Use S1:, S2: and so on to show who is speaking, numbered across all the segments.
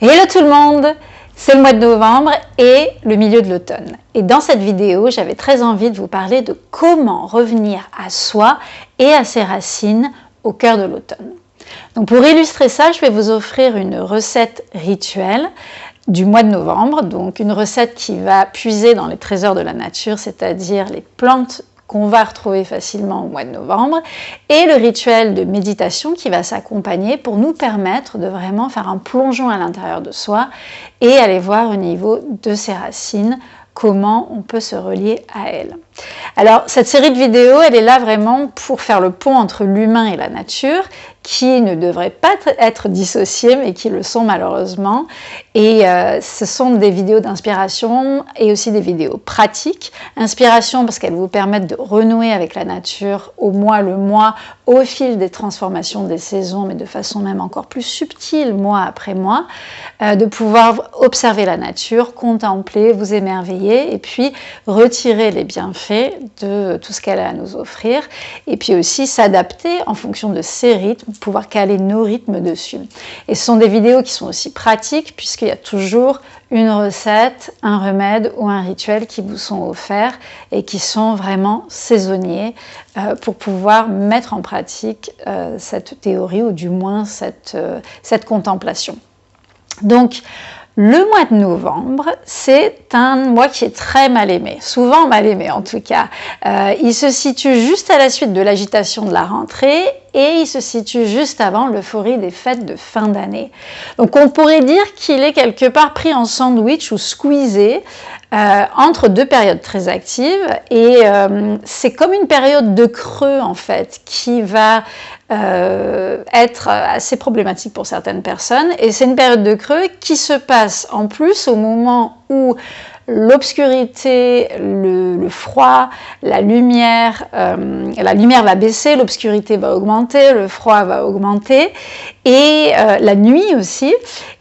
S1: Hello tout le monde, c'est le mois de novembre et le milieu de l'automne. Et dans cette vidéo, j'avais très envie de vous parler de comment revenir à soi et à ses racines au cœur de l'automne. Donc pour illustrer ça, je vais vous offrir une recette rituelle du mois de novembre, donc une recette qui va puiser dans les trésors de la nature, c'est-à-dire les plantes qu'on va retrouver facilement au mois de novembre, et le rituel de méditation qui va s'accompagner pour nous permettre de vraiment faire un plongeon à l'intérieur de soi et aller voir au niveau de ses racines comment on peut se relier à elles. Alors cette série de vidéos, elle est là vraiment pour faire le pont entre l'humain et la nature, qui ne devraient pas être dissociés, mais qui le sont malheureusement. Et ce sont des vidéos d'inspiration et aussi des vidéos pratiques. Inspiration parce qu'elles vous permettent de renouer avec la nature au mois le mois, au fil des transformations des saisons, mais de façon même encore plus subtile, mois après mois, de pouvoir observer la nature, contempler, vous émerveiller, et puis retirer les bienfaits de tout ce qu'elle a à nous offrir, et puis aussi s'adapter en fonction de ses rythmes, pouvoir caler nos rythmes dessus. Et ce sont des vidéos qui sont aussi pratiques, puisqu'il y a toujours une recette, un remède ou un rituel qui vous sont offerts et qui sont vraiment saisonniers pour pouvoir mettre en pratique cette théorie ou du moins cette contemplation. Donc, le mois de novembre, c'est un mois qui est très mal aimé, souvent mal aimé en tout cas. Il se situe juste à la suite de l'agitation de la rentrée et il se situe juste avant l'euphorie des fêtes de fin d'année. Donc on pourrait dire qu'il est quelque part pris en sandwich ou squeezé entre deux périodes très actives et c'est comme une période de creux en fait qui va être assez problématique pour certaines personnes, et c'est une période de creux qui se passe en plus au moment où l'obscurité, le froid, la lumière va baisser, l'obscurité va augmenter, le froid va augmenter, et la nuit aussi.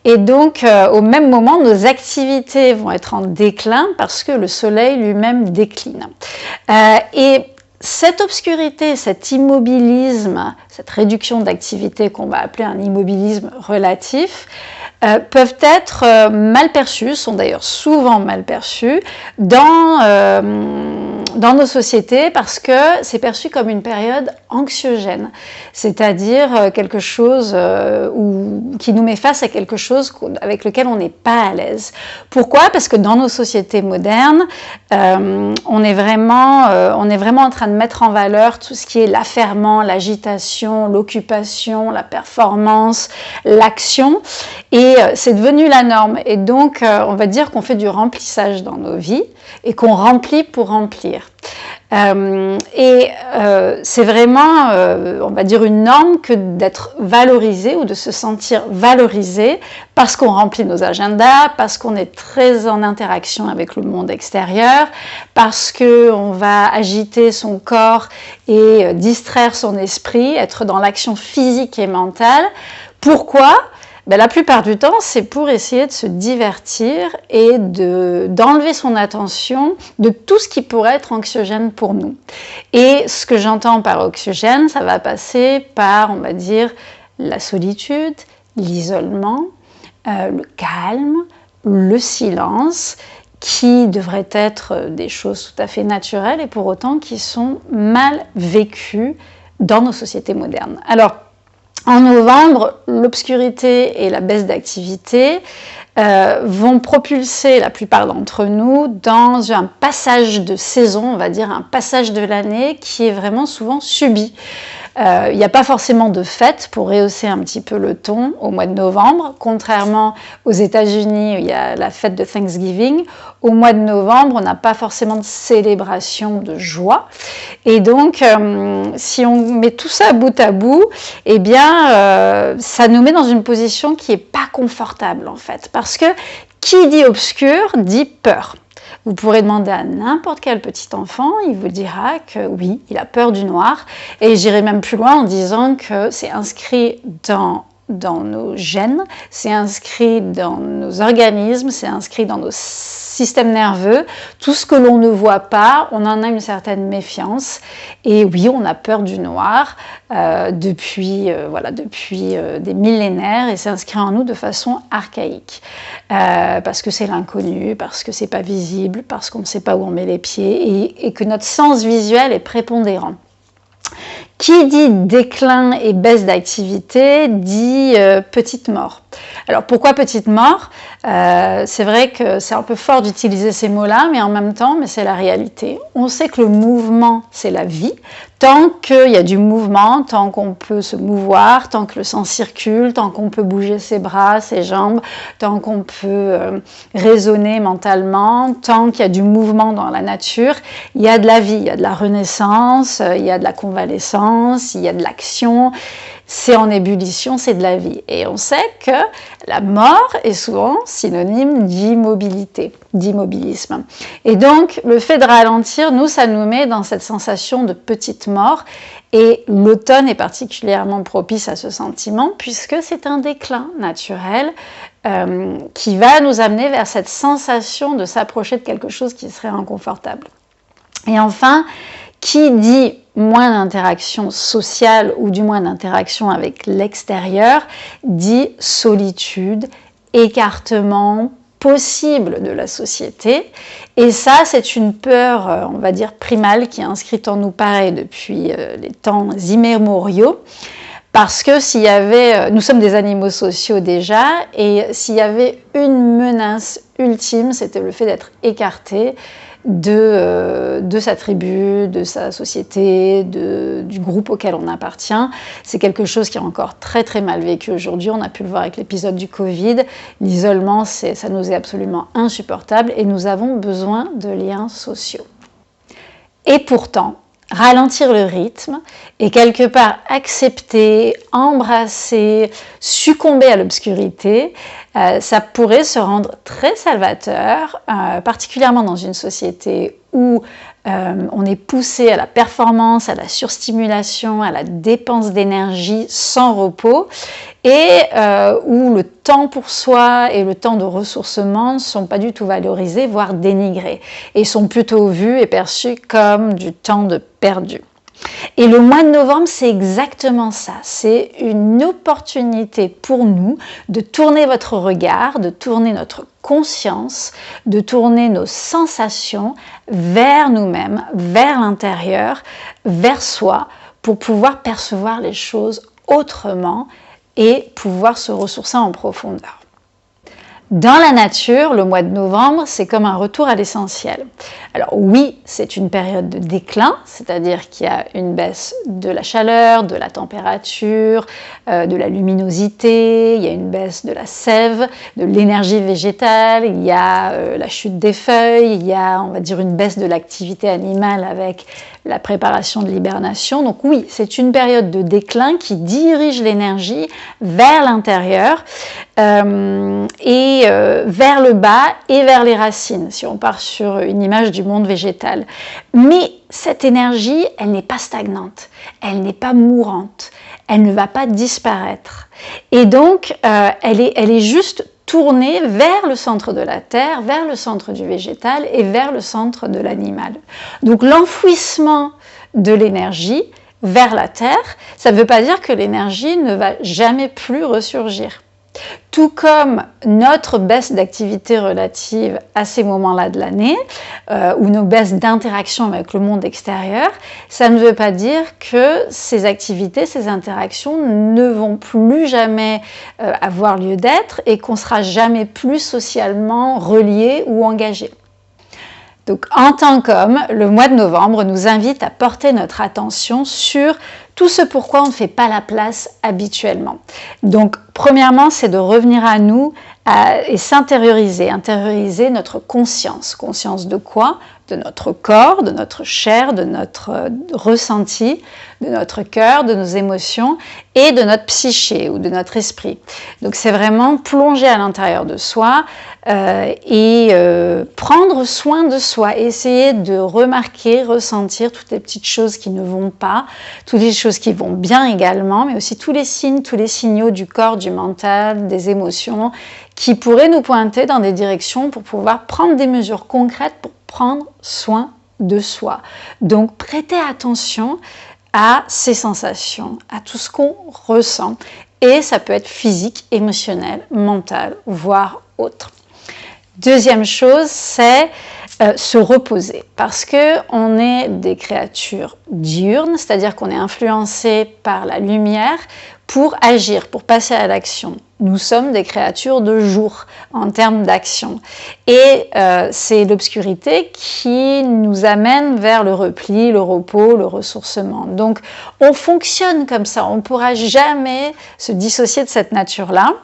S1: Et donc, au même moment, nos activités vont être en déclin parce que le soleil lui-même décline. Et cette obscurité, cet immobilisme, cette réduction d'activité qu'on va appeler un immobilisme relatif, peuvent être mal perçus, sont d'ailleurs souvent mal perçus dans nos sociétés parce que c'est perçu comme une période anxiogène, c'est-à-dire quelque chose qui nous met face à quelque chose avec lequel on n'est pas à l'aise. Pourquoi ? Parce que dans nos sociétés modernes, on est vraiment en train de mettre en valeur tout ce qui est l'affairement, l'agitation, l'occupation, la performance, l'action, et c'est devenu la norme. Et donc, on va dire qu'on fait du remplissage dans nos vies et qu'on remplit pour remplir. C'est vraiment, on va dire, une norme que d'être valorisé ou de se sentir valorisé parce qu'on remplit nos agendas, parce qu'on est très en interaction avec le monde extérieur, parce qu'on va agiter son corps et distraire son esprit, être dans l'action physique et mentale. Pourquoi ? Ben, la plupart du temps, c'est pour essayer de se divertir et d'enlever son attention de tout ce qui pourrait être anxiogène pour nous. Et ce que j'entends par anxiogène, ça va passer par, on va dire, la solitude, l'isolement, le calme, le silence, qui devraient être des choses tout à fait naturelles et pour autant qui sont mal vécues dans nos sociétés modernes. Alors, en novembre, l'obscurité et la baisse d'activité vont propulser la plupart d'entre nous dans un passage de saison, on va dire un passage de l'année qui est vraiment souvent subi. Il n'y a pas forcément de fête pour rehausser un petit peu le ton au mois de novembre, contrairement aux États-Unis où il y a la fête de Thanksgiving. Au mois de novembre, on n'a pas forcément de célébration de joie. Et donc, si on met tout ça bout à bout, eh bien, ça nous met dans une position qui n'est pas confortable en fait. Parce que qui dit obscur dit peur. Vous pourrez demander à n'importe quel petit enfant, il vous dira que oui, il a peur du noir. Et j'irai même plus loin en disant que c'est inscrit dans nos gènes, c'est inscrit dans nos organismes, c'est inscrit dans nos système nerveux, tout ce que l'on ne voit pas, on en a une certaine méfiance. Et oui, on a peur du noir depuis des millénaires, et c'est inscrit en nous de façon archaïque. Parce que c'est l'inconnu, parce que c'est pas visible, parce qu'on ne sait pas où on met les pieds, et que notre sens visuel est prépondérant. Qui dit déclin et baisse d'activité dit petite mort. Alors pourquoi petite mort? C'est vrai que c'est un peu fort d'utiliser ces mots-là, mais en même temps, c'est la réalité. On sait que le mouvement, c'est la vie. Tant qu'il y a du mouvement, tant qu'on peut se mouvoir, tant que le sang circule, tant qu'on peut bouger ses bras, ses jambes, tant qu'on peut raisonner mentalement, tant qu'il y a du mouvement dans la nature, il y a de la vie, il y a de la renaissance, il y a de la convalescence, il y a de l'action. C'est en ébullition, c'est de la vie. Et on sait que la mort est souvent synonyme d'immobilité, d'immobilisme. Et donc, le fait de ralentir, nous, ça nous met dans cette sensation de petite mort. Et l'automne est particulièrement propice à ce sentiment, puisque c'est un déclin naturel qui va nous amener vers cette sensation de s'approcher de quelque chose qui serait inconfortable. Et enfin, qui dit moins d'interaction sociale ou du moins d'interaction avec l'extérieur, dit solitude, écartement possible de la société. Et ça, c'est une peur, on va dire, primale qui est inscrite en nous, pareil, depuis les temps immémoriaux. Parce que s'il y avait, nous sommes des animaux sociaux déjà, et s'il y avait une menace ultime, c'était le fait d'être écarté de sa tribu, de sa société, du groupe auquel on appartient. C'est quelque chose qui est encore très très mal vécu aujourd'hui. On a pu le voir avec l'épisode du Covid. L'isolement, ça nous est absolument insupportable et nous avons besoin de liens sociaux. Et pourtant, ralentir le rythme et quelque part accepter, embrasser, succomber à l'obscurité, ça pourrait se rendre très salvateur, particulièrement dans une société où on est poussé à la performance, à la surstimulation, à la dépense d'énergie sans repos, et où le temps pour soi et le temps de ressourcement ne sont pas du tout valorisés, voire dénigrés, et sont plutôt vus et perçus comme du temps de perdu. Et le mois de novembre, c'est exactement ça. C'est une opportunité pour nous de tourner votre regard, de tourner notre conscience, de tourner nos sensations vers nous-mêmes, vers l'intérieur, vers soi, pour pouvoir percevoir les choses autrement et pouvoir se ressourcer en profondeur. Dans la nature, le mois de novembre, c'est comme un retour à l'essentiel. Alors oui, c'est une période de déclin, c'est-à-dire qu'il y a une baisse de la chaleur, de la température, de la luminosité, il y a une baisse de la sève, de l'énergie végétale, il y a la chute des feuilles, il y a, on va dire, une baisse de l'activité animale avec la préparation de l'hibernation. Donc oui, c'est une période de déclin qui dirige l'énergie vers l'intérieur et vers le bas et vers les racines, si on part sur une image du monde végétal. Mais cette énergie, elle n'est pas stagnante, elle n'est pas mourante, elle ne va pas disparaître. Et donc, elle est juste tournée vers le centre de la terre, vers le centre du végétal et vers le centre de l'animal. Donc l'enfouissement de l'énergie vers la terre, ça ne veut pas dire que l'énergie ne va jamais plus ressurgir. Tout comme notre baisse d'activité relative à ces moments-là de l'année, ou nos baisses d'interaction avec le monde extérieur, ça ne veut pas dire que ces activités, ces interactions ne vont plus jamais avoir lieu d'être et qu'on sera jamais plus socialement relié ou engagé. Donc, en tant qu'homme, le mois de novembre nous invite à porter notre attention sur tout ce pourquoi on ne fait pas la place habituellement. Donc, premièrement, c'est de revenir à nous et intérioriser notre conscience. Conscience de quoi? de notre corps, de notre chair, de notre ressenti, de notre cœur, de nos émotions et de notre psyché ou de notre esprit. Donc c'est vraiment plonger à l'intérieur de soi et prendre soin de soi, essayer de remarquer, ressentir toutes les petites choses qui ne vont pas, toutes les choses qui vont bien également, mais aussi tous les signes, tous les signaux du corps, du mental, des émotions qui pourraient nous pointer dans des directions pour pouvoir prendre des mesures concrètes pour prendre soin de soi. Donc prêtez attention à ces sensations, à tout ce qu'on ressent. Et ça peut être physique, émotionnel, mental, voire autre. Deuxième chose, c'est se reposer. Parce qu'on est des créatures diurnes, c'est-à-dire qu'on est influencé par la lumière pour agir, pour passer à l'action. Nous sommes des créatures de jour en termes d'action. Et c'est l'obscurité qui nous amène vers le repli, le repos, le ressourcement. Donc on fonctionne comme ça, on ne pourra jamais se dissocier de cette nature-là.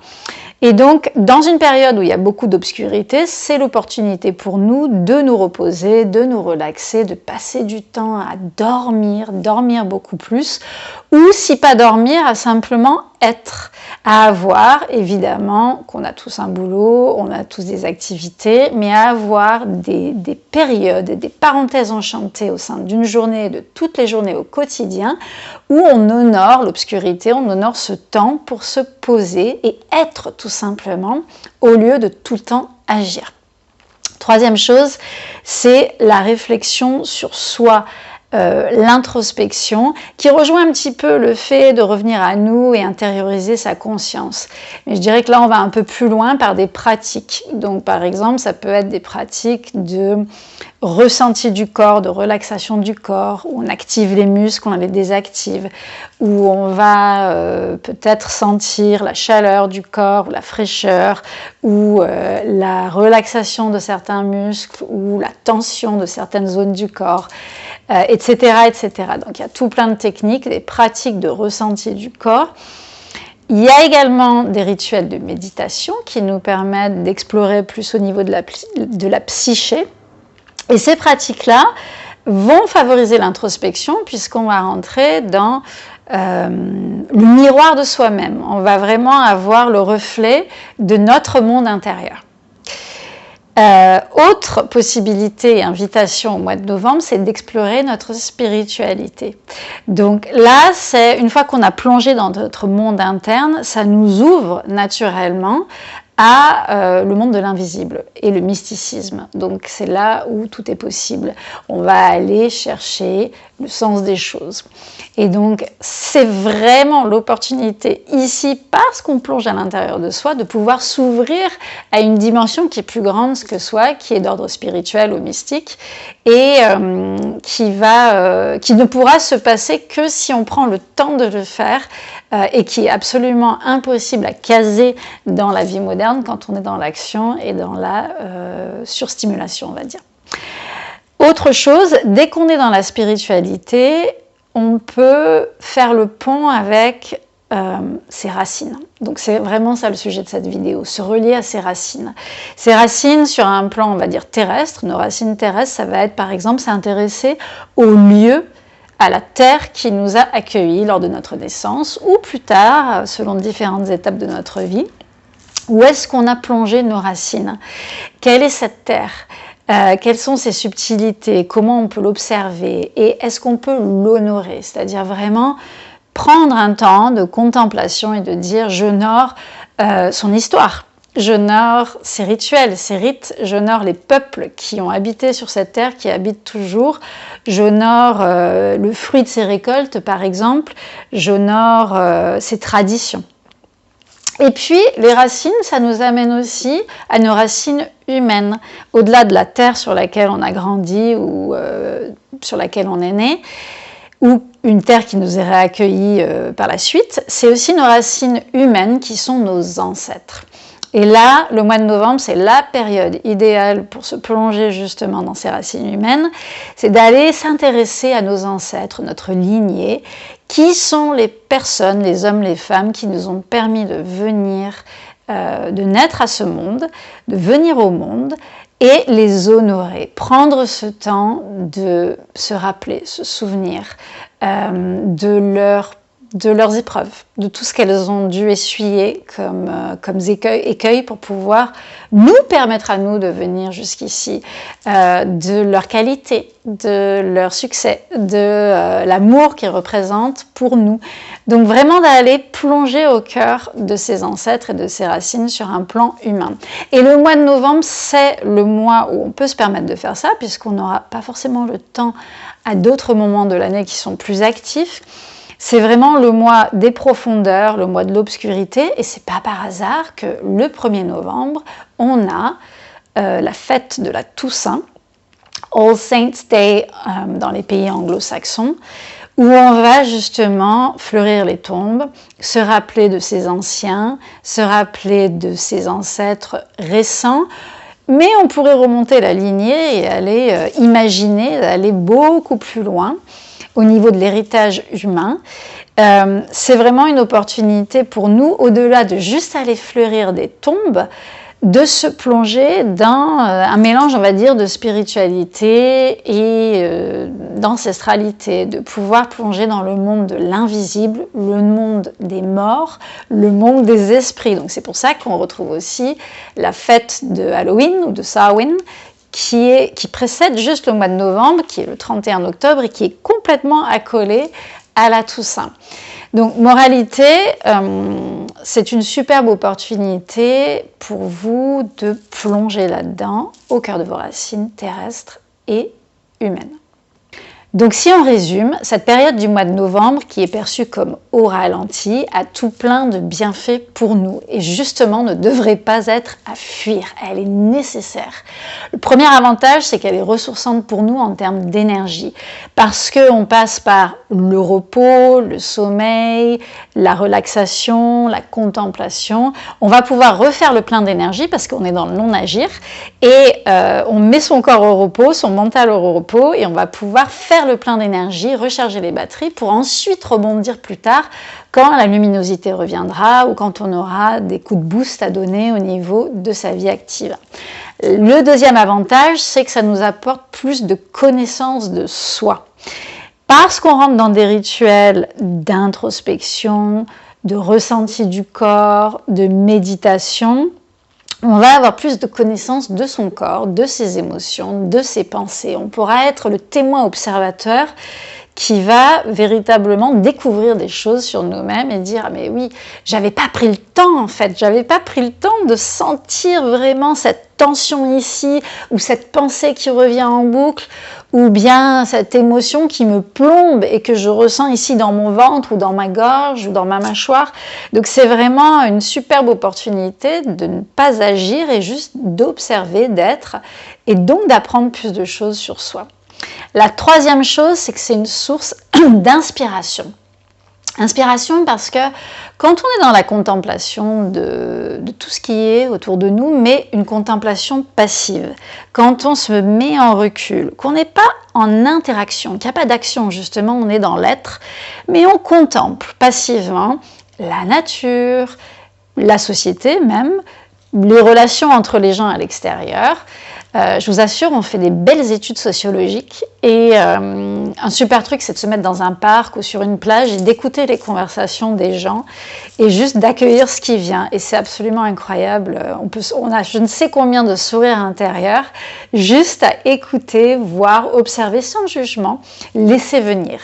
S1: Et donc, dans une période où il y a beaucoup d'obscurité, c'est l'opportunité pour nous de nous reposer, de nous relaxer, de passer du temps à dormir beaucoup plus, ou si pas dormir, à simplement être, à avoir, évidemment, qu'on a tous un boulot, on a tous des activités, mais à avoir des périodes, des parenthèses enchantées au sein d'une journée, de toutes les journées au quotidien, où on honore l'obscurité, on honore ce temps pour se poser et être tout simplement, au lieu de tout le temps agir. Troisième chose, c'est la réflexion sur soi, l'introspection, qui rejoint un petit peu le fait de revenir à nous et intérioriser sa conscience. Mais je dirais que là, on va un peu plus loin par des pratiques. Donc, par exemple, ça peut être des pratiques de ressenti du corps, de relaxation du corps, où on active les muscles, on les désactive, où on va peut-être sentir la chaleur du corps, ou la fraîcheur, ou la relaxation de certains muscles, ou la tension de certaines zones du corps, etc., etc. Donc il y a tout plein de techniques, des pratiques de ressenti du corps. Il y a également des rituels de méditation qui nous permettent d'explorer plus au niveau de la psyché. Et ces pratiques-là vont favoriser l'introspection puisqu'on va rentrer dans le miroir de soi-même. On va vraiment avoir le reflet de notre monde intérieur. Autre possibilité et invitation au mois de novembre, c'est d'explorer notre spiritualité. Donc là, c'est une fois qu'on a plongé dans notre monde interne, ça nous ouvre naturellement à le monde de l'invisible et le mysticisme. Donc c'est là où tout est possible. On va aller chercher le sens des choses. Et donc c'est vraiment l'opportunité ici, parce qu'on plonge à l'intérieur de soi, de pouvoir s'ouvrir à une dimension qui est plus grande que soi, qui est d'ordre spirituel ou mystique, et qui ne pourra se passer que si on prend le temps de le faire, et qui est absolument impossible à caser dans la vie moderne quand on est dans l'action et dans la surstimulation, on va dire. Autre chose, dès qu'on est dans la spiritualité, on peut faire le pont avec ses racines. Donc c'est vraiment ça le sujet de cette vidéo, se relier à ses racines. Ses racines sur un plan, on va dire, terrestre, nos racines terrestres, ça va être par exemple s'intéresser au lieu, à la terre qui nous a accueillis lors de notre naissance, ou plus tard, selon différentes étapes de notre vie. Où est-ce qu'on a plongé nos racines? Quelle est cette terre? Quelles sont ses subtilités? Comment on peut l'observer? Et est-ce qu'on peut l'honorer? C'est-à-dire vraiment prendre un temps de contemplation et de dire j'honore son histoire. J'honore ses rituels, ses rites, j'honore les peuples qui ont habité sur cette terre, qui habitent toujours, j'honore le fruit de ses récoltes par exemple, j'honore ses traditions. Et puis les racines, ça nous amène aussi à nos racines humaines, au-delà de la terre sur laquelle on a grandi ou sur laquelle on est né, ou une terre qui nous est réaccueillie par la suite, c'est aussi nos racines humaines qui sont nos ancêtres. Et là, le mois de novembre, c'est la période idéale pour se plonger justement dans ces racines humaines, c'est d'aller s'intéresser à nos ancêtres, notre lignée, qui sont les personnes, les hommes, les femmes qui nous ont permis de venir de naître à ce monde, de venir au monde et les honorer. Prendre ce temps de se rappeler, se souvenir de leurs épreuves, de tout ce qu'elles ont dû essuyer comme écueils pour pouvoir nous permettre à nous de venir jusqu'ici, de leur qualité, de leur succès, de l'amour qu'ils représentent pour nous. Donc vraiment d'aller plonger au cœur de ses ancêtres et de ses racines sur un plan humain. Et le mois de novembre, c'est le mois où on peut se permettre de faire ça, puisqu'on n'aura pas forcément le temps à d'autres moments de l'année qui sont plus actifs. C'est vraiment le mois des profondeurs, le mois de l'obscurité, et c'est pas par hasard que le 1er novembre, on a la fête de la Toussaint, All Saints Day dans les pays anglo-saxons, où on va justement fleurir les tombes, se rappeler de ses anciens, se rappeler de ses ancêtres récents, mais on pourrait remonter la lignée et aller imaginer, aller beaucoup plus loin au niveau de l'héritage humain. C'est vraiment une opportunité pour nous, au-delà de juste aller fleurir des tombes, de se plonger dans un mélange, on va dire, de spiritualité et d'ancestralité, de pouvoir plonger dans le monde de l'invisible, le monde des morts, le monde des esprits. Donc c'est pour ça qu'on retrouve aussi la fête de Halloween ou de Samhain, qui précède juste le mois de novembre, qui est le 31 octobre et qui est complètement accolé à la Toussaint. Donc, moralité, c'est une superbe opportunité pour vous de plonger là-dedans, au cœur de vos racines terrestres et humaines. Donc si on résume, cette période du mois de novembre, qui est perçue comme au ralenti, a tout plein de bienfaits pour nous et justement ne devrait pas être à fuir, elle est nécessaire. Le premier avantage, c'est qu'elle est ressourçante pour nous en termes d'énergie, parce qu'on passe par le repos, le sommeil, la relaxation, la contemplation. On va pouvoir refaire le plein d'énergie parce qu'on est dans le non-agir et on met son corps au repos, son mental au repos et on va pouvoir faire le plein d'énergie, recharger les batteries pour ensuite rebondir plus tard quand la luminosité reviendra ou quand on aura des coups de boost à donner au niveau de sa vie active. Le deuxième avantage, c'est que ça nous apporte plus de connaissance de soi. Parce qu'on rentre dans des rituels d'introspection, de ressenti du corps, de méditation, on va avoir plus de connaissance de son corps, de ses émotions, de ses pensées. On pourra être le témoin observateur qui va véritablement découvrir des choses sur nous-mêmes et dire « Ah mais oui, j'avais pas pris le temps en fait, j'avais pas pris le temps de sentir vraiment cette tension ici ou cette pensée qui revient en boucle ou bien cette émotion qui me plombe et que je ressens ici dans mon ventre ou dans ma gorge ou dans ma mâchoire. » Donc c'est vraiment une superbe opportunité de ne pas agir et juste d'observer, d'être et donc d'apprendre plus de choses sur soi. La troisième chose, c'est que c'est une source d'inspiration. Inspiration parce que quand on est dans la contemplation de tout ce qui est autour de nous, mais une contemplation passive, quand on se met en recul, qu'on n'est pas en interaction, qu'il n'y a pas d'action justement, on est dans l'être, mais on contemple passivement la nature, la société même, les relations entre les gens à l'extérieur. Je vous assure, on fait des belles études sociologiques et un super truc, c'est de se mettre dans un parc ou sur une plage et d'écouter les conversations des gens et juste d'accueillir ce qui vient. Et c'est absolument incroyable. On a je ne sais combien de sourires intérieurs juste à écouter, voir, observer sans jugement, laisser venir.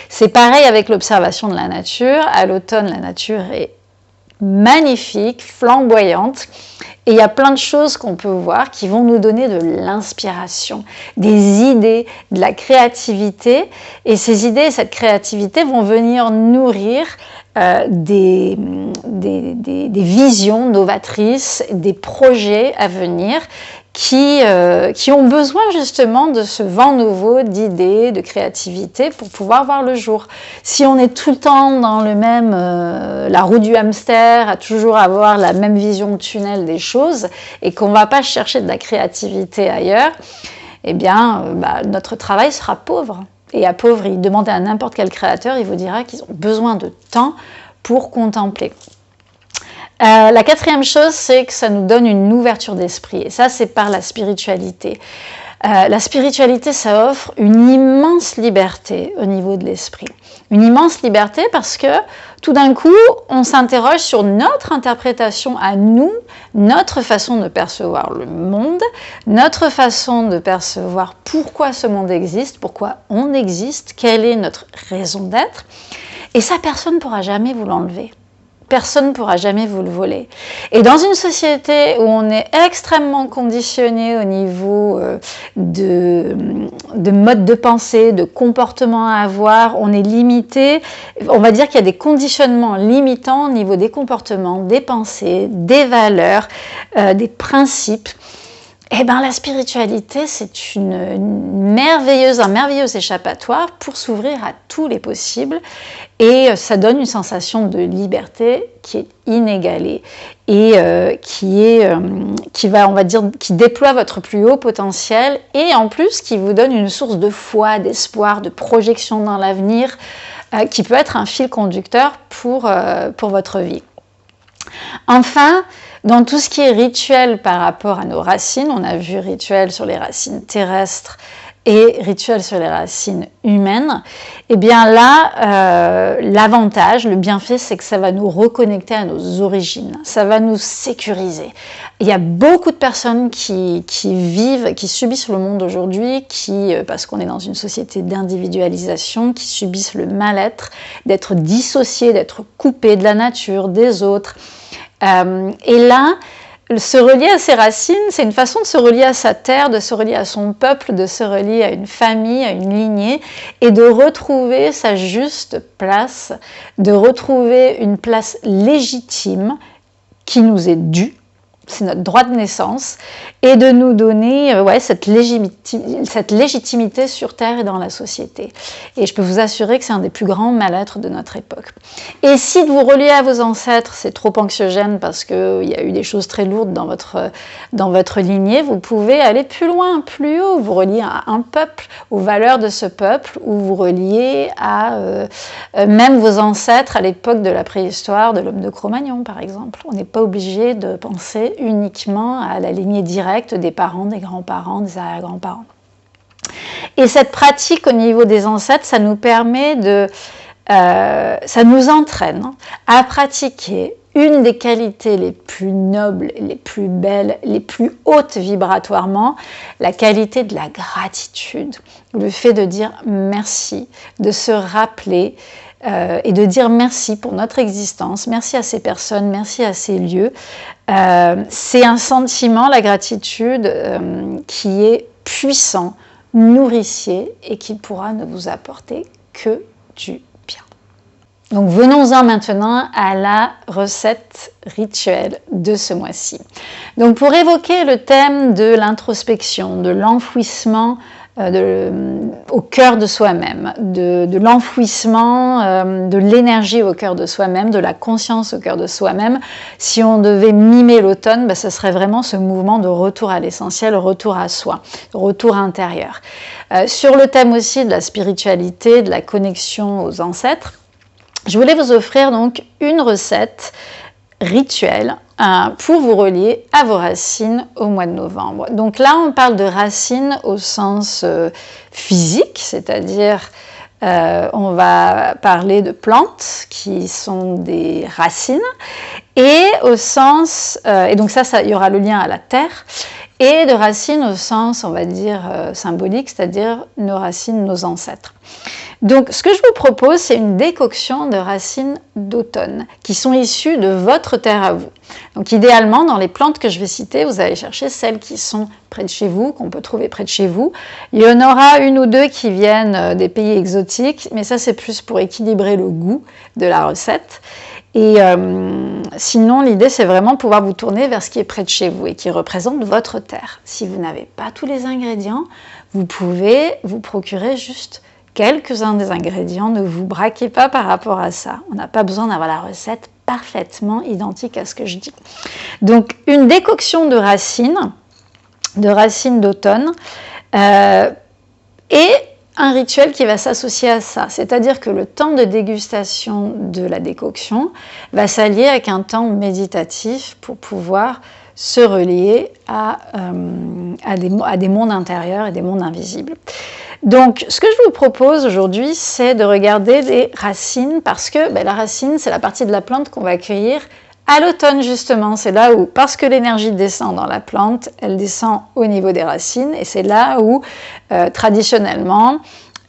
S1: C'est pareil avec l'observation de la nature. À l'automne, la nature est magnifique, flamboyante. Et il y a plein de choses qu'on peut voir qui vont nous donner de l'inspiration, des idées, de la créativité. Et ces idées et cette créativité vont venir nourrir des visions novatrices, des projets à venir qui ont besoin justement de ce vent nouveau d'idées, de créativité pour pouvoir voir le jour. Si on est tout le temps dans le même, la roue du hamster, à toujours avoir la même vision de tunnel des choses et qu'on ne va pas chercher de la créativité ailleurs, eh bien, notre travail sera pauvre. Et à pauvre, il demande à n'importe quel créateur, il vous dira qu'ils ont besoin de temps pour contempler. La quatrième chose, c'est que ça nous donne une ouverture d'esprit. Et ça, c'est par la spiritualité. La spiritualité, ça offre une immense liberté au niveau de l'esprit. Une immense liberté parce que tout d'un coup, on s'interroge sur notre interprétation à nous, notre façon de percevoir le monde, notre façon de percevoir pourquoi ce monde existe, pourquoi on existe, quelle est notre raison d'être. Et ça, personne ne pourra jamais vous l'enlever. Personne ne pourra jamais vous le voler. Et dans une société où on est extrêmement conditionné au niveau de mode de pensée, de comportement à avoir, on est limité, on va dire qu'il y a des conditionnements limitants au niveau des comportements, des pensées, des valeurs, des principes. Eh bien, la spiritualité, c'est un merveilleux échappatoire pour s'ouvrir à tous les possibles et ça donne une sensation de liberté qui est inégalée et qui déploie votre plus haut potentiel et en plus qui vous donne une source de foi, d'espoir, de projection dans l'avenir qui peut être un fil conducteur pour votre vie. Enfin, dans tout ce qui est rituel par rapport à nos racines, on a vu rituel sur les racines terrestres et rituel sur les racines humaines, et bien là, l'avantage, le bienfait, c'est que ça va nous reconnecter à nos origines, ça va nous sécuriser. Il y a beaucoup de personnes qui subissent le monde aujourd'hui, parce qu'on est dans une société d'individualisation, qui subissent le mal-être, d'être dissociés, d'être coupés de la nature, des autres. Et là, se relier à ses racines, c'est une façon de se relier à sa terre, de se relier à son peuple, de se relier à une famille, à une lignée, et de retrouver sa juste place, de retrouver une place légitime qui nous est due, c'est notre droit de naissance, et de nous donner cette légitimité sur Terre et dans la société. Et je peux vous assurer que c'est un des plus grands mal-être de notre époque. Et si de vous relier à vos ancêtres, c'est trop anxiogène parce qu'il y a eu des choses très lourdes dans votre lignée, vous pouvez aller plus loin, plus haut, vous relier à un peuple, aux valeurs de ce peuple, ou vous relier à même vos ancêtres à l'époque de la préhistoire, de l'homme de Cro-Magnon par exemple. On n'est pas obligé de penser uniquement à la lignée directe des parents, des grands-parents, des arrière-grands-parents. Et cette pratique au niveau des ancêtres, ça nous permet ça nous entraîne à pratiquer une des qualités les plus nobles, les plus belles, les plus hautes vibratoirement, la qualité de la gratitude. Le fait de dire merci, de se rappeler et de dire merci pour notre existence, merci à ces personnes, merci à ces lieux. C'est un sentiment, la gratitude, qui est puissant, nourricier et qui pourra ne vous apporter que du bien. Donc venons-en maintenant à la recette rituelle de ce mois-ci. Donc pour évoquer le thème de l'introspection, de l'enfouissement au cœur de soi-même, de l'enfouissement de l'énergie au cœur de soi-même, de la conscience au cœur de soi-même. Si on devait mimer l'automne, ce serait vraiment ce mouvement de retour à l'essentiel, retour à soi, retour intérieur. Sur le thème aussi de la spiritualité, de la connexion aux ancêtres, je voulais vous offrir donc une recette rituelle pour vous relier à vos racines au mois de novembre. Donc là, on parle de racines au sens physique, c'est-à-dire on va parler de plantes qui sont des racines, et au sens, et donc ça, il y aura le lien à la terre, et de racines au sens, on va dire, symbolique, c'est-à-dire nos racines, nos ancêtres. Donc, ce que je vous propose, c'est une décoction de racines d'automne qui sont issues de votre terre à vous. Donc, idéalement, dans les plantes que je vais citer, vous allez chercher celles qui sont près de chez vous, qu'on peut trouver près de chez vous. Il y en aura une ou deux qui viennent des pays exotiques, mais ça, c'est plus pour équilibrer le goût de la recette. Et sinon, l'idée, c'est vraiment pouvoir vous tourner vers ce qui est près de chez vous et qui représente votre terre. Si vous n'avez pas tous les ingrédients, vous pouvez vous procurer juste quelques-uns des ingrédients. Ne vous braquez pas par rapport à ça. On n'a pas besoin d'avoir la recette parfaitement identique à ce que je dis. Donc, une décoction de racines d'automne. Et un rituel qui va s'associer à ça, c'est-à-dire que le temps de dégustation de la décoction va s'allier avec un temps méditatif pour pouvoir se relier à des mondes intérieurs et des mondes invisibles. Donc, ce que je vous propose aujourd'hui, c'est de regarder les racines, parce que la racine, c'est la partie de la plante qu'on va accueillir à l'automne, justement. C'est là où, parce que l'énergie descend dans la plante, elle descend au niveau des racines, et c'est là où, traditionnellement,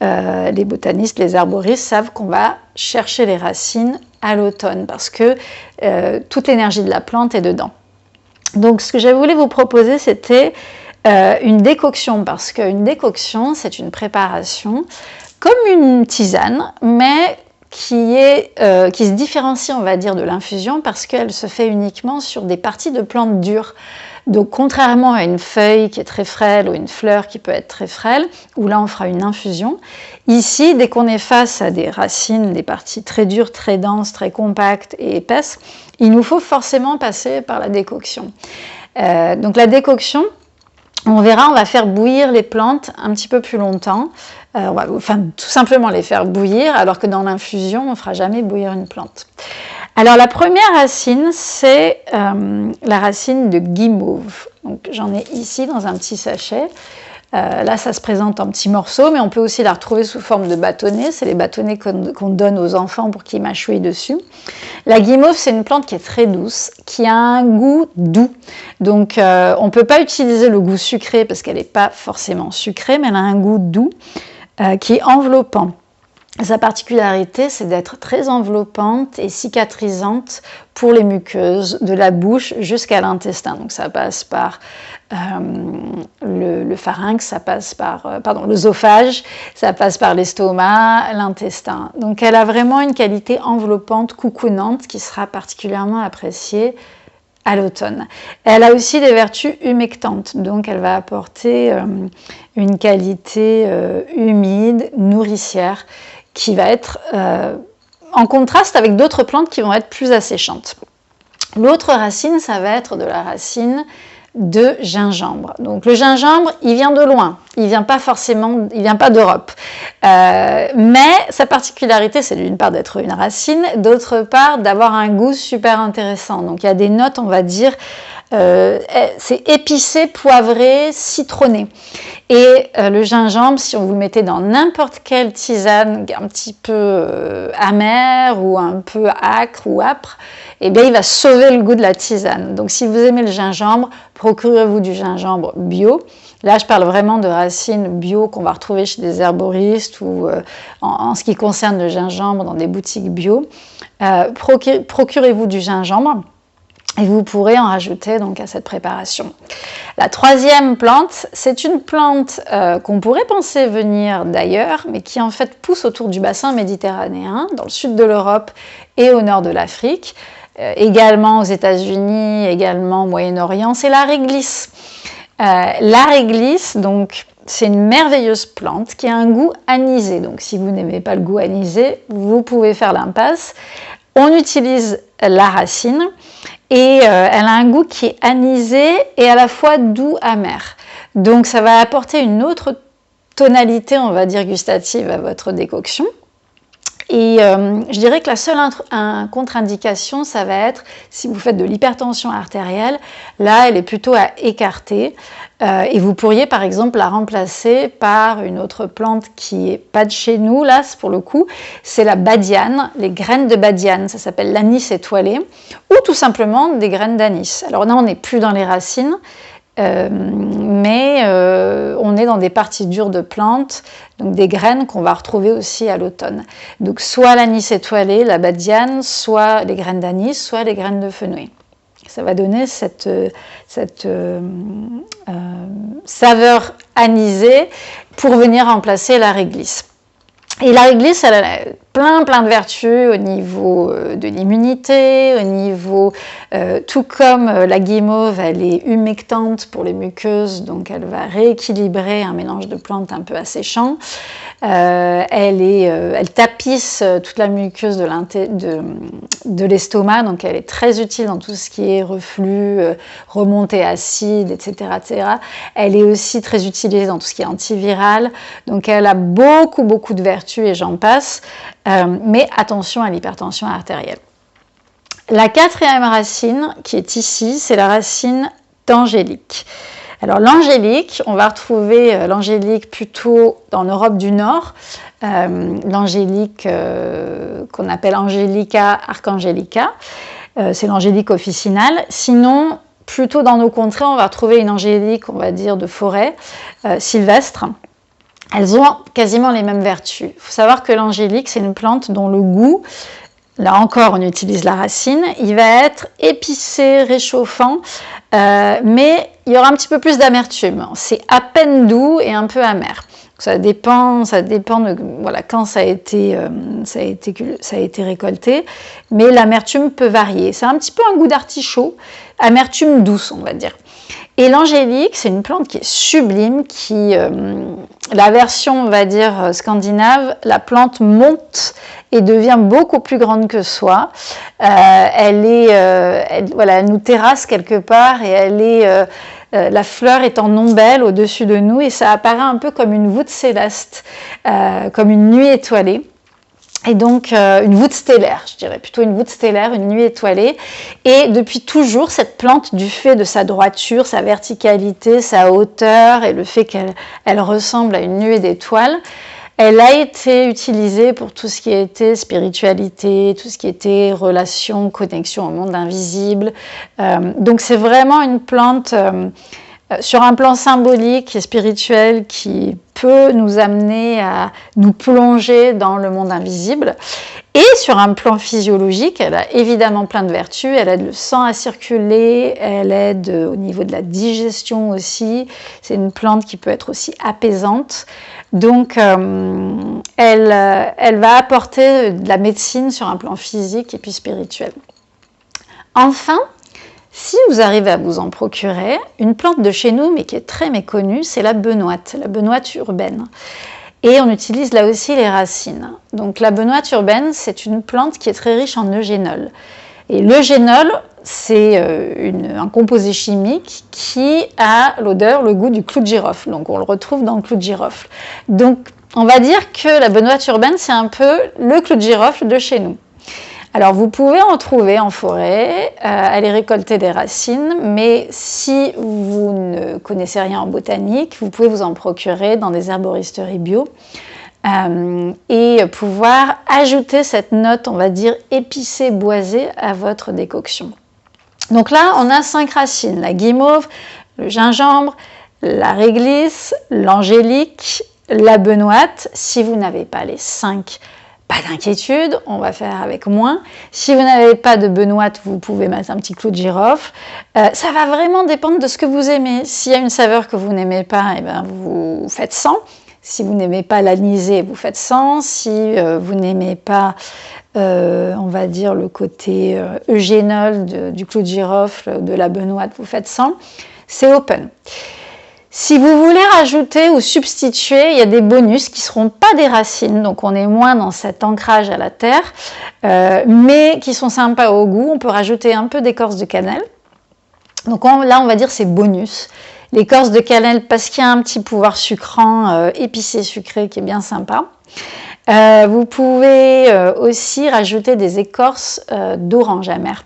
S1: les botanistes, les herboristes savent qu'on va chercher les racines à l'automne, parce que toute l'énergie de la plante est dedans. Donc, ce que j'avais voulu vous proposer, c'était une décoction, parce qu'une décoction, c'est une préparation comme une tisane, mais qui se différencie, on va dire, de l'infusion, parce qu'elle se fait uniquement sur des parties de plantes dures. Donc, contrairement à une feuille qui est très frêle ou une fleur qui peut être très frêle, où là on fera une infusion, ici, dès qu'on est face à des racines, des parties très dures, très denses, très compactes et épaisses, il nous faut forcément passer par la décoction. Donc la décoction, on verra, on va faire bouillir les plantes un petit peu plus longtemps, tout simplement les faire bouillir, alors que dans l'infusion, on ne fera jamais bouillir une plante. Alors la première racine, c'est la racine de guimauve. Donc j'en ai ici dans un petit sachet. Là, ça se présente en petits morceaux, mais on peut aussi la retrouver sous forme de bâtonnets. C'est les bâtonnets qu'on donne aux enfants pour qu'ils mâchouillent dessus. La guimauve, c'est une plante qui est très douce, qui a un goût doux. Donc, on ne peut pas utiliser le goût sucré parce qu'elle n'est pas forcément sucrée, mais elle a un goût doux qui est enveloppant. Sa particularité, c'est d'être très enveloppante et cicatrisante pour les muqueuses, de la bouche jusqu'à l'intestin. Donc ça passe par le pharynx, ça passe par l'œsophage, ça passe par l'estomac, l'intestin. Donc elle a vraiment une qualité enveloppante, coucounante, qui sera particulièrement appréciée à l'automne. Elle a aussi des vertus humectantes, donc elle va apporter une qualité humide, nourricière, qui va être en contraste avec d'autres plantes qui vont être plus asséchantes. L'autre racine, ça va être de la racine de gingembre. Donc le gingembre, il vient de loin, il vient pas d'Europe. Mais sa particularité, c'est d'une part d'être une racine, d'autre part d'avoir un goût super intéressant. Donc il y a des notes, on va dire, c'est épicé, poivré, citronné. Et le gingembre, si on vous le mettez dans n'importe quelle tisane un petit peu amère ou un peu âcre ou âpre, eh bien, il va sauver le goût de la tisane. Donc, si vous aimez le gingembre, procurez-vous du gingembre bio. Là, je parle vraiment de racines bio qu'on va retrouver chez des herboristes ou en ce qui concerne le gingembre dans des boutiques bio. Procurez-vous du gingembre. Et vous pourrez en rajouter donc à cette préparation. La troisième plante, c'est une plante qu'on pourrait penser venir d'ailleurs, mais qui en fait pousse autour du bassin méditerranéen, dans le sud de l'Europe et au nord de l'Afrique, également aux États-Unis, également au Moyen-Orient, c'est la réglisse. La réglisse, donc, c'est une merveilleuse plante qui a un goût anisé. Donc, si vous n'aimez pas le goût anisé, vous pouvez faire l'impasse. On utilise la racine. Et elle a un goût qui est anisé et à la fois doux, amer. Donc ça va apporter une autre tonalité, on va dire, gustative à votre décoction. Et je dirais que la seule contre-indication, ça va être si vous faites de l'hypertension artérielle. Là, elle est plutôt à écarter. Et vous pourriez, par exemple, la remplacer par une autre plante qui n'est pas de chez nous. Là, pour le coup, c'est la badiane, les graines de badiane. Ça s'appelle l'anis étoilé. Ou tout simplement des graines d'anis. Alors là, on n'est plus dans les racines. Mais on est dans des parties dures de plantes, donc des graines qu'on va retrouver aussi à l'automne. Donc soit l'anis étoilé, la badiane, soit les graines d'anis, soit les graines de fenouil. Ça va donner cette saveur anisée pour venir remplacer la réglisse. Et la réglisse, elle a plein de vertus au niveau de l'immunité, au niveau, tout comme la guimauve, elle est humectante pour les muqueuses, donc elle va rééquilibrer un mélange de plantes un peu asséchant. Elle tapisse toute la muqueuse de l'estomac, donc elle est très utile dans tout ce qui est reflux, remontée acide, etc., etc. Elle est aussi très utilisée dans tout ce qui est antiviral, donc elle a beaucoup de vertus et j'en passe, mais attention à l'hypertension artérielle. La quatrième racine qui est ici, c'est la racine d'angélique. Alors l'angélique, on va retrouver l'angélique plutôt en Europe du Nord, l'angélique qu'on appelle Angelica archangelica, c'est l'angélique officinale. Sinon, plutôt dans nos contrées, on va retrouver une angélique, on va dire, de forêt, sylvestre. Elles ont quasiment les mêmes vertus. Il faut savoir que l'angélique, c'est une plante dont le goût, là encore on utilise la racine, il va être épicé, réchauffant, mais il y aura un petit peu plus d'amertume. C'est à peine doux et un peu amer. Ça dépend de voilà, quand ça a été récolté, mais l'amertume peut varier. C'est un petit peu un goût d'artichaut, amertume douce, on va dire. Et l'angélique, c'est une plante qui est sublime, la version, on va dire, scandinave, la plante monte et devient beaucoup plus grande que soi. Elle nous terrasse quelque part et la fleur est en ombelle au-dessus de nous et ça apparaît un peu comme une voûte céleste, comme une nuit étoilée. Et donc une voûte stellaire, je dirais plutôt une voûte stellaire, une nuit étoilée. Et depuis toujours, cette plante, du fait de sa droiture, sa verticalité, sa hauteur et le fait qu'elle ressemble à une nuée d'étoiles, elle a été utilisée pour tout ce qui était spiritualité, tout ce qui était relation, connexion au monde invisible. Donc c'est vraiment une plante sur un plan symbolique et spirituel qui peut nous amener à nous plonger dans le monde invisible. Et sur un plan physiologique, elle a évidemment plein de vertus. Elle aide le sang à circuler, elle aide au niveau de la digestion aussi. C'est une plante qui peut être aussi apaisante. Donc, elle va apporter de la médecine sur un plan physique et puis spirituel. Enfin, si vous arrivez à vous en procurer, une plante de chez nous, mais qui est très méconnue, c'est la benoîte urbaine. Et on utilise là aussi les racines. Donc la benoîte urbaine, c'est une plante qui est très riche en eugénol. Et l'eugénol, c'est un composé chimique qui a l'odeur, le goût du clou de girofle. Donc on le retrouve dans le clou de girofle. Donc on va dire que la benoîte urbaine, c'est un peu le clou de girofle de chez nous. Alors vous pouvez en trouver en forêt, aller récolter des racines, mais si vous ne connaissez rien en botanique, vous pouvez vous en procurer dans des herboristeries bio et pouvoir ajouter cette note, on va dire, épicée, boisée à votre décoction. Donc là, on a 5 racines, la guimauve, le gingembre, la réglisse, l'angélique, la benoîte. Si vous n'avez pas les 5, pas d'inquiétude, on va faire avec moins. Si vous n'avez pas de benoîte, vous pouvez mettre un petit clou de girofle. Ça va vraiment dépendre de ce que vous aimez. S'il y a une saveur que vous n'aimez pas, eh ben vous faites sans. Si vous n'aimez pas l'anisée, vous faites sans. Si vous n'aimez pas, on va dire, le côté eugénol du clou de girofle, de la benoîte, vous faites sans. C'est open. Si vous voulez rajouter ou substituer, il y a des bonus qui ne seront pas des racines, donc on est moins dans cet ancrage à la terre, mais qui sont sympas au goût. On peut rajouter un peu d'écorce de cannelle. Donc là, on va dire c'est bonus. L'écorce de cannelle, parce qu'il y a un petit pouvoir sucrant, épicé, sucré, qui est bien sympa. Vous pouvez aussi rajouter des écorces d'orange amère.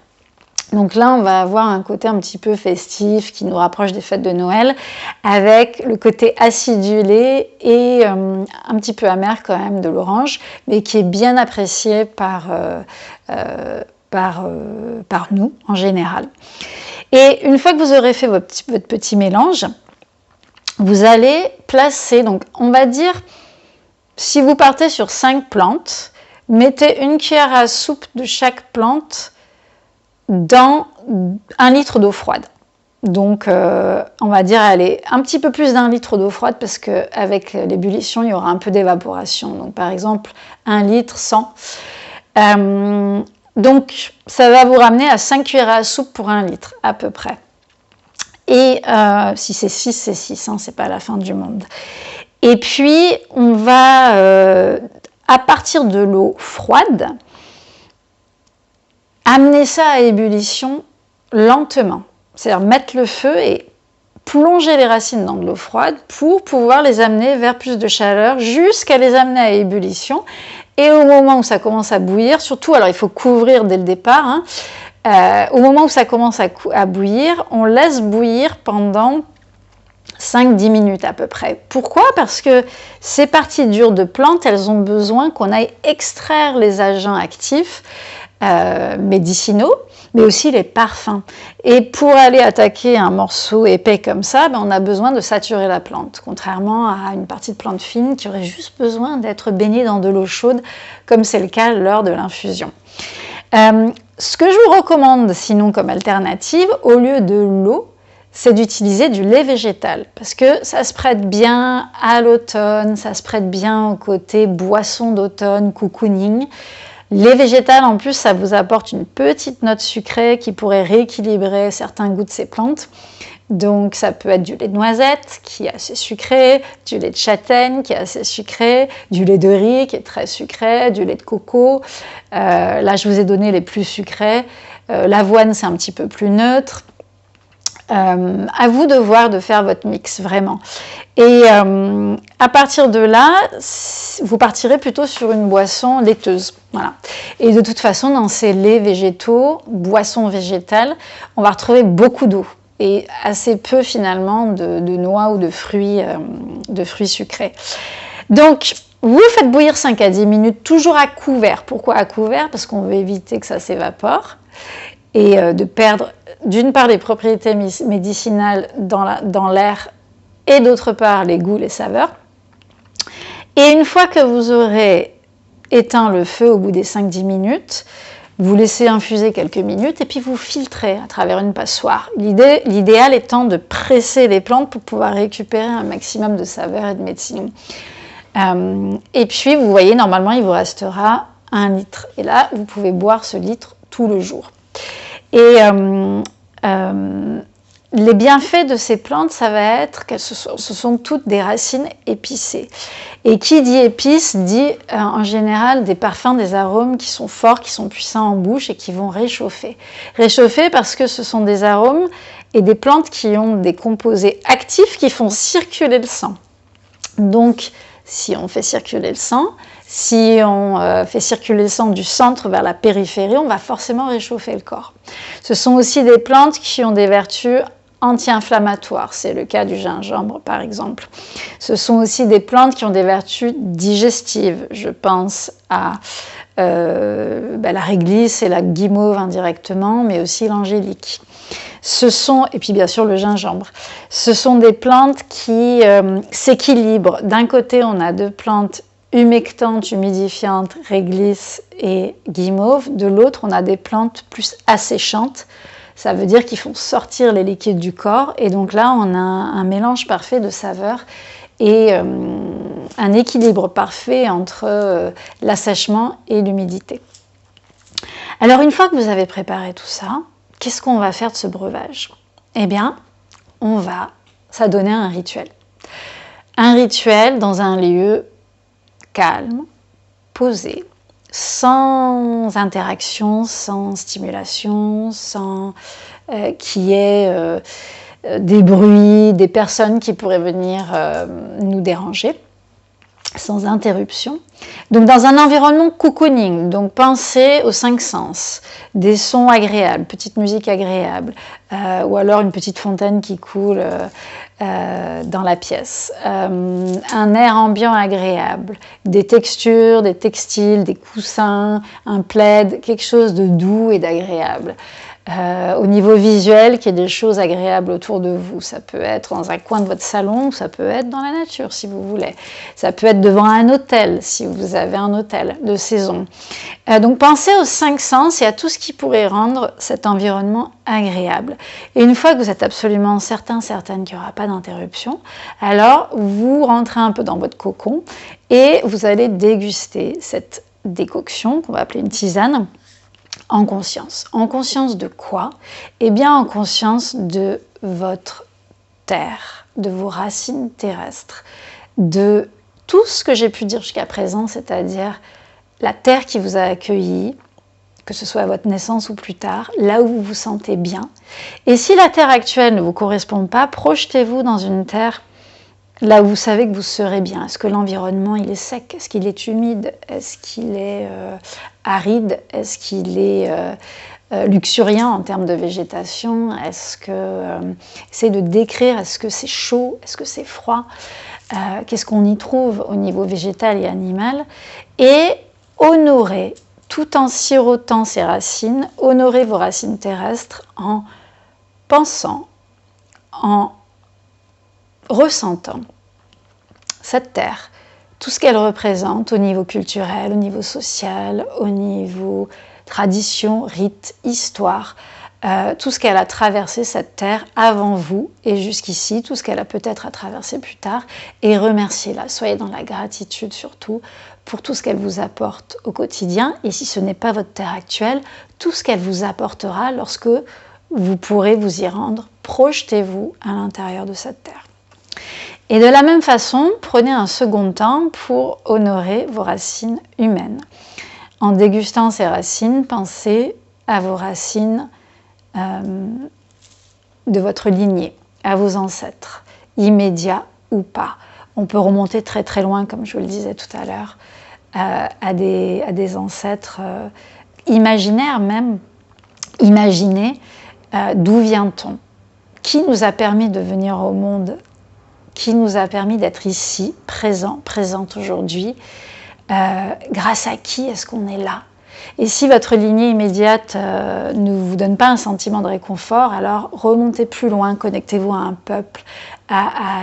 S1: Donc là, on va avoir un côté un petit peu festif qui nous rapproche des fêtes de Noël avec le côté acidulé et un petit peu amer quand même de l'orange, mais qui est bien apprécié par nous en général. Et une fois que vous aurez fait votre petit mélange, vous allez placer, donc on va dire, si vous partez sur 5 plantes, mettez une cuillère à soupe de chaque plante dans 1 litre d'eau froide. Donc, on va dire, allez, un petit peu plus d'1 litre d'eau froide parce qu'avec l'ébullition, il y aura un peu d'évaporation. Donc, par exemple, 1 litre 100. Donc, ça va vous ramener à 5 cuillères à soupe pour 1 litre, à peu près. Et si c'est 6, c'est 6, hein, c'est pas la fin du monde. Et puis, on va, à partir de l'eau froide, amener ça à ébullition lentement. C'est-à-dire mettre le feu et plonger les racines dans de l'eau froide pour pouvoir les amener vers plus de chaleur jusqu'à les amener à ébullition. Et au moment où ça commence à bouillir, surtout, alors il faut couvrir dès le départ, hein, au moment où ça commence à bouillir, on laisse bouillir pendant 5-10 minutes à peu près. Pourquoi? Parce que ces parties dures de plantes, elles ont besoin qu'on aille extraire les agents actifs médicinaux, mais aussi les parfums. Et pour aller attaquer un morceau épais comme ça, on a besoin de saturer la plante, contrairement à une partie de plante fine qui aurait juste besoin d'être baignée dans de l'eau chaude, comme c'est le cas lors de l'infusion. Ce que je vous recommande sinon comme alternative, au lieu de l'eau, c'est d'utiliser du lait végétal, parce que ça se prête bien à l'automne, ça se prête bien au côté boisson d'automne, cocooning. Lait végétal, en plus, ça vous apporte une petite note sucrée qui pourrait rééquilibrer certains goûts de ces plantes. Donc, ça peut être du lait de noisette, qui est assez sucré, du lait de châtaigne, qui est assez sucré, du lait de riz, qui est très sucré, du lait de coco. Là, je vous ai donné les plus sucrés. L'avoine, c'est un petit peu plus neutre. À vous de voir, de faire votre mix, vraiment. Et à partir de là, vous partirez plutôt sur une boisson laiteuse. Voilà. Et de toute façon, dans ces laits végétaux, boissons végétales, on va retrouver beaucoup d'eau et assez peu finalement de noix ou de fruits sucrés. Donc, vous faites bouillir 5 à 10 minutes, toujours à couvert. Pourquoi à couvert? Parce qu'on veut éviter que ça s'évapore et de perdre d'une part les propriétés médicinales dans l'air et d'autre part les goûts, les saveurs. Et une fois que vous aurez éteint le feu au bout des 5-10 minutes, vous laissez infuser quelques minutes et puis vous filtrez à travers une passoire. L'idéal étant de presser les plantes pour pouvoir récupérer un maximum de saveurs et de médecine. Et puis vous voyez, normalement il vous restera 1 litre. Et là, vous pouvez boire ce litre tout le jour. Et les bienfaits de ces plantes, ça va être que ce sont toutes des racines épicées. Et qui dit épice dit en général des parfums, des arômes qui sont forts, qui sont puissants en bouche et qui vont réchauffer. Réchauffer parce que ce sont des arômes et des plantes qui ont des composés actifs qui font circuler le sang. Donc, si on fait circuler le sang, si on fait circuler le sang du centre vers la périphérie, on va forcément réchauffer le corps. Ce sont aussi des plantes qui ont des vertus anti-inflammatoires, c'est le cas du gingembre par exemple. Ce sont aussi des plantes qui ont des vertus digestives, je pense à la réglisse et la guimauve indirectement, mais aussi l'angélique. Et puis bien sûr le gingembre. Ce sont des plantes qui s'équilibrent. D'un côté, on a 2 plantes humectantes, humidifiantes, réglisse et guimauve. De l'autre, on a des plantes plus asséchantes. Ça veut dire qu'ils font sortir les liquides du corps. Et donc là, on a un mélange parfait de saveurs et un équilibre parfait entre l'assèchement et l'humidité. Alors, une fois que vous avez préparé tout ça, qu'est-ce qu'on va faire de ce breuvage? Eh bien, on va s'adonner à un rituel. Un rituel dans un lieu calme, posé, sans interaction, sans stimulation, sans qu'il y ait des bruits, des personnes qui pourraient venir nous déranger, sans interruption. Donc dans un environnement cocooning, donc pensez aux 5 sens, des sons agréables, petite musique agréable, ou alors une petite fontaine qui coule dans la pièce, un air ambiant agréable, des textures, des textiles, des coussins, un plaid, quelque chose de doux et d'agréable. Au niveau visuel, qu'il y ait des choses agréables autour de vous. Ça peut être dans un coin de votre salon, ça peut être dans la nature si vous voulez. Ça peut être devant un hôtel si vous avez un hôtel de saison. Donc pensez aux 5 sens et à tout ce qui pourrait rendre cet environnement agréable. Et une fois que vous êtes absolument certaine qu'il n'y aura pas d'interruption, alors vous rentrez un peu dans votre cocon et vous allez déguster cette décoction qu'on va appeler une tisane. En conscience. En conscience de quoi? Eh bien, en conscience de votre terre, de vos racines terrestres, de tout ce que j'ai pu dire jusqu'à présent, c'est-à-dire la terre qui vous a accueilli, que ce soit à votre naissance ou plus tard, là où vous vous sentez bien. Et si la terre actuelle ne vous correspond pas, projetez-vous dans une terre là où vous savez que vous serez bien. Est-ce que l'environnement il est sec? Est-ce qu'il est humide? Est-ce qu'il est aride? Est-ce qu'il est luxuriant en termes de végétation? Est-ce que essayez de décrire, est-ce que c'est chaud? Est-ce que c'est froid? Qu'est-ce qu'on y trouve au niveau végétal et animal? Et honorez, tout en sirotant ces racines, honorez vos racines terrestres en pensant, en ressentant cette terre, tout ce qu'elle représente au niveau culturel, au niveau social, au niveau tradition, rite, histoire, tout ce qu'elle a traversé cette terre avant vous et jusqu'ici, tout ce qu'elle a peut-être à traverser plus tard, et remerciez-la. Soyez dans la gratitude surtout pour tout ce qu'elle vous apporte au quotidien, et si ce n'est pas votre terre actuelle, tout ce qu'elle vous apportera lorsque vous pourrez vous y rendre. Projetez-vous à l'intérieur de cette terre. Et de la même façon, prenez un second temps pour honorer vos racines humaines. En dégustant ces racines, pensez à vos racines de votre lignée, à vos ancêtres, immédiats ou pas. On peut remonter très très loin, comme je vous le disais tout à l'heure, à des ancêtres imaginaires même. Imaginez d'où vient-on? Qui nous a permis de venir au monde? Qui nous a permis d'être ici, présente aujourd'hui? Grâce à qui est-ce qu'on est là? Et si votre lignée immédiate ne vous donne pas un sentiment de réconfort, alors remontez plus loin, connectez-vous à un peuple, à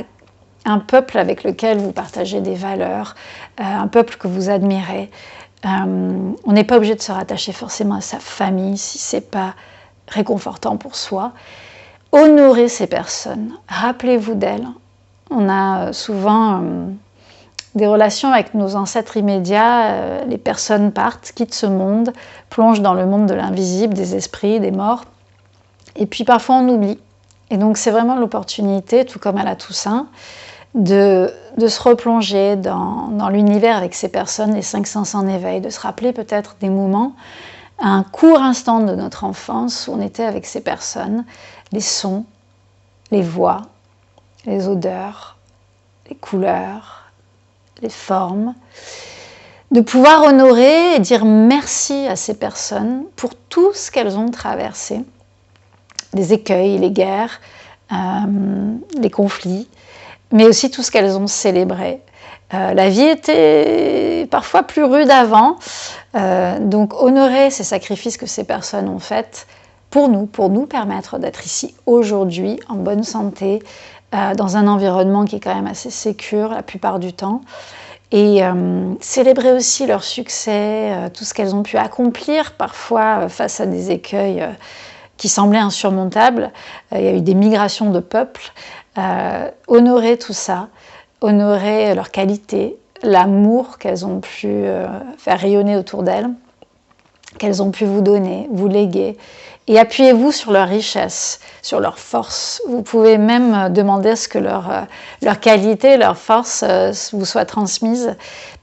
S1: un peuple avec lequel vous partagez des valeurs, un peuple que vous admirez. On n'est pas obligé de se rattacher forcément à sa famille si ce n'est pas réconfortant pour soi. Honorez ces personnes, rappelez-vous d'elles. On a souvent des relations avec nos ancêtres immédiats, les personnes partent, quittent ce monde, plongent dans le monde de l'invisible, des esprits, des morts, et puis parfois on oublie. Et donc c'est vraiment l'opportunité, tout comme à la Toussaint, de se replonger dans l'univers avec ces personnes, les 5 sens en éveil, de se rappeler peut-être des moments, un court instant de notre enfance où on était avec ces personnes, les sons, les voix, les odeurs, les couleurs, les formes, de pouvoir honorer et dire merci à ces personnes pour tout ce qu'elles ont traversé, les écueils, les guerres, les conflits, mais aussi tout ce qu'elles ont célébré. La vie était parfois plus rude avant, donc honorer ces sacrifices que ces personnes ont faits pour nous permettre d'être ici aujourd'hui en bonne santé, dans un environnement qui est quand même assez sécure la plupart du temps, et célébrer aussi leur succès, tout ce qu'elles ont pu accomplir parfois face à des écueils qui semblaient insurmontables. Il y a eu des migrations de peuples. Honorer tout ça, honorer leur qualité, l'amour qu'elles ont pu faire rayonner autour d'elles, qu'elles ont pu vous donner, vous léguer. Et appuyez-vous sur leur richesse, sur leur force. Vous pouvez même demander à ce que leur qualité, leur force vous soient transmises.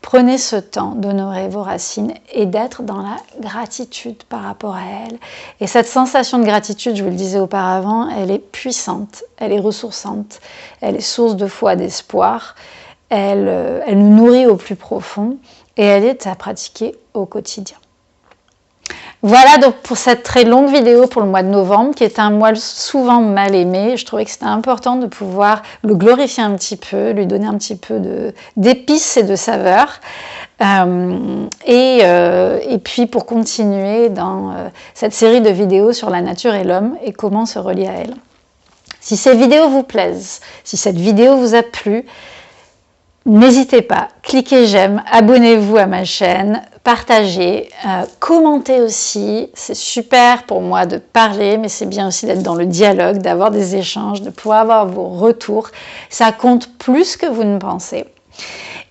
S1: Prenez ce temps d'honorer vos racines et d'être dans la gratitude par rapport à elles. Et cette sensation de gratitude, je vous le disais auparavant, elle est puissante, elle est ressourçante, elle est source de foi, d'espoir, elle nous nourrit au plus profond et elle est à pratiquer au quotidien. Voilà donc pour cette très longue vidéo pour le mois de novembre, qui est un mois souvent mal aimé. Je trouvais que c'était important de pouvoir le glorifier un petit peu, lui donner un petit peu d'épices et de saveurs. Et puis pour continuer dans cette série de vidéos sur la nature et l'homme et comment se relier à elle. Si ces vidéos vous plaisent, si cette vidéo vous a plu, n'hésitez pas, cliquez j'aime, abonnez-vous à ma chaîne, partagez, commentez aussi. C'est super pour moi de parler, mais c'est bien aussi d'être dans le dialogue, d'avoir des échanges, de pouvoir avoir vos retours. Ça compte plus que vous ne pensez.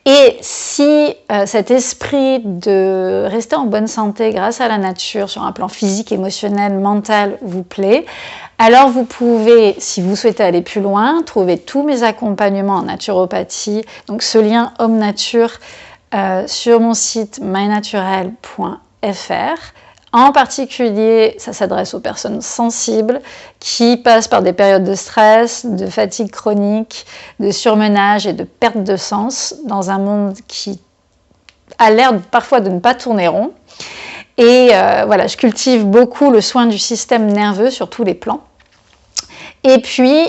S1: Et si cet esprit de rester en bonne santé grâce à la nature sur un plan physique, émotionnel, mental vous plaît, alors vous pouvez, si vous souhaitez aller plus loin, trouver tous mes accompagnements en naturopathie, donc ce lien homme-nature sur mon site mynaturel.fr. En particulier, ça s'adresse aux personnes sensibles qui passent par des périodes de stress, de fatigue chronique, de surmenage et de perte de sens dans un monde qui a l'air parfois de ne pas tourner rond. Et voilà, je cultive beaucoup le soin du système nerveux sur tous les plans. Et puis,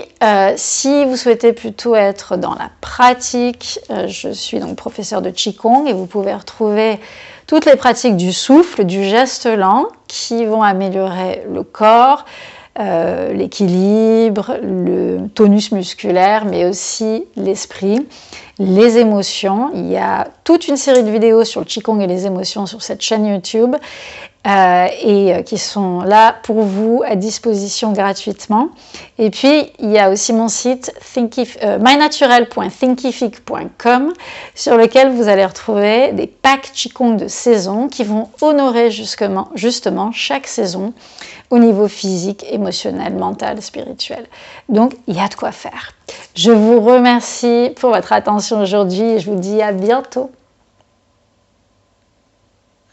S1: si vous souhaitez plutôt être dans la pratique, je suis donc professeure de Qigong et vous pouvez retrouver toutes les pratiques du souffle, du geste lent qui vont améliorer le corps, l'équilibre, le tonus musculaire, mais aussi l'esprit, les émotions. Il y a toute une série de vidéos sur le Qigong et les émotions sur cette chaîne YouTube qui sont là pour vous à disposition gratuitement. Et puis, il y a aussi mon site mynaturel.thinkific.com sur lequel vous allez retrouver des packs Qigong de saison qui vont honorer justement chaque saison au niveau physique, émotionnel, mental, spirituel. Donc, il y a de quoi faire. Je vous remercie pour votre attention aujourd'hui et je vous dis à bientôt.